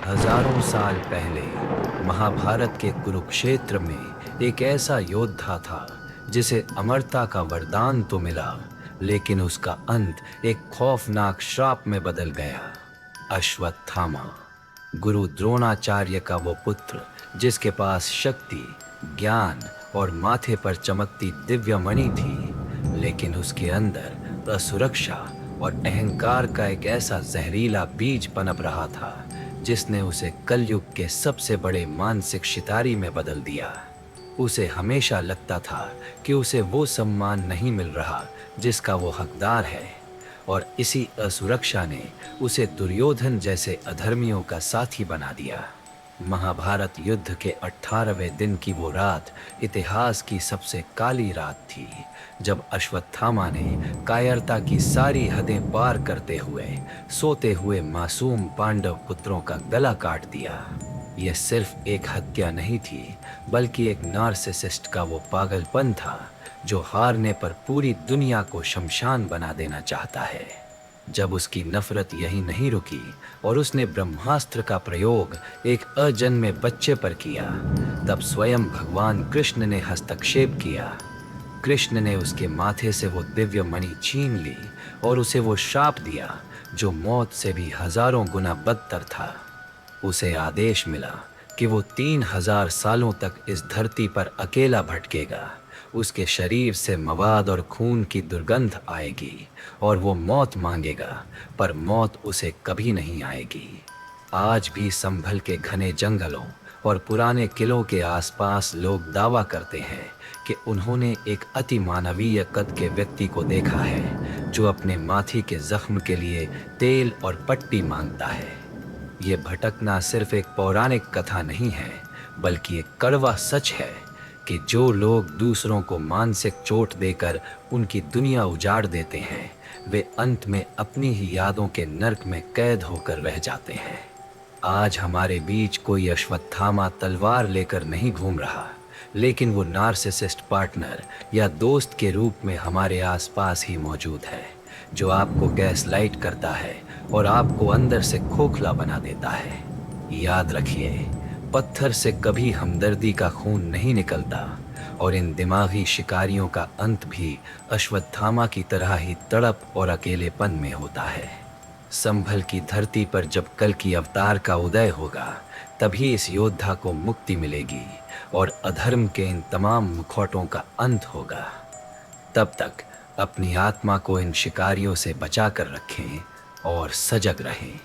हजारों साल पहले महाभारत के कुरुक्षेत्र में एक ऐसा योद्धा था जिसे अमरता का वरदान तो मिला, लेकिन उसका अंत एक खौफनाक श्राप में बदल गया। अश्वत्थामा, गुरु द्रोणाचार्य का वो पुत्र जिसके पास शक्ति, ज्ञान और माथे पर चमकती दिव्य मणि थी, लेकिन उसके अंदर असुरक्षा और अहंकार का एक ऐसा जहरीला बीज पनप रहा था जिसने उसे कलयुग के सबसे बड़े मानसिक शिकारी में बदल दिया। उसे हमेशा लगता था कि उसे वो सम्मान नहीं मिल रहा जिसका वो हकदार है, और इसी असुरक्षा ने उसे दुर्योधन जैसे अधर्मियों का साथी बना दिया। महाभारत युद्ध के 18वें दिन की वो रात इतिहास की सबसे काली रात थी, जब अश्वत्थामा ने कायरता की सारी हदें पार करते हुए सोते हुए मासूम पांडव पुत्रों का गला काट दिया। यह सिर्फ एक हत्या नहीं थी, बल्कि एक नार्सिसिस्ट का वो पागलपन था जो हारने पर पूरी दुनिया को शमशान बना देना चाहता है। जब उसकी नफरत यही नहीं रुकी और उसने ब्रह्मास्त्र का प्रयोग एक अजन्मे बच्चे पर किया, तब स्वयं भगवान कृष्ण ने हस्तक्षेप किया। कृष्ण ने उसके माथे से वो दिव्य मणि छीन ली और उसे वो शाप दिया जो मौत से भी हजारों गुना बदतर था। उसे आदेश मिला कि वो 3000 सालों तक इस धरती पर अकेला भटकेगा। उसके शरीर से मवाद और खून की दुर्गंध आएगी और वो मौत मांगेगा, पर मौत उसे कभी नहीं आएगी। आज भी संभल के घने जंगलों और पुराने किलों के आसपास लोग दावा करते हैं कि उन्होंने एक अति मानवीय कद के व्यक्ति को देखा है जो अपने माथे के जख्म के लिए तेल और पट्टी मांगता है। ये भटकना सिर्फ एक पौराणिक कथा नहीं है, बल्कि एक कड़वा सच है कि जो लोग दूसरों को मानसिक चोट देकर उनकी दुनिया उजाड़ देते हैं, वे अंत में अपनी ही यादों के नर्क में कैद होकर रह जाते हैं। आज हमारे बीच कोई अश्वत्थामा तलवार लेकर नहीं घूम रहा, लेकिन वो नार्सिसिस्ट पार्टनर या दोस्त के रूप में हमारे आसपास ही मौजूद है, जो आपको गैस लाइट करता है और आपको अंदर से खोखला बना देता है। याद रखिए, पत्थर से कभी हमदर्दी का खून नहीं निकलता, और इन दिमागी शिकारियों का अंत भी अश्वत्थामा की तरह ही तड़प और अकेलेपन में होता है। संभल की धरती पर जब कल की अवतार का उदय होगा, तभी इस योद्धा को मुक्ति मिलेगी और अधर्म के इन तमाम मुखौटों का अंत होगा। तब तक अपनी आत्मा को इन शिकारियों से बचा कर रखें और सजग रहें।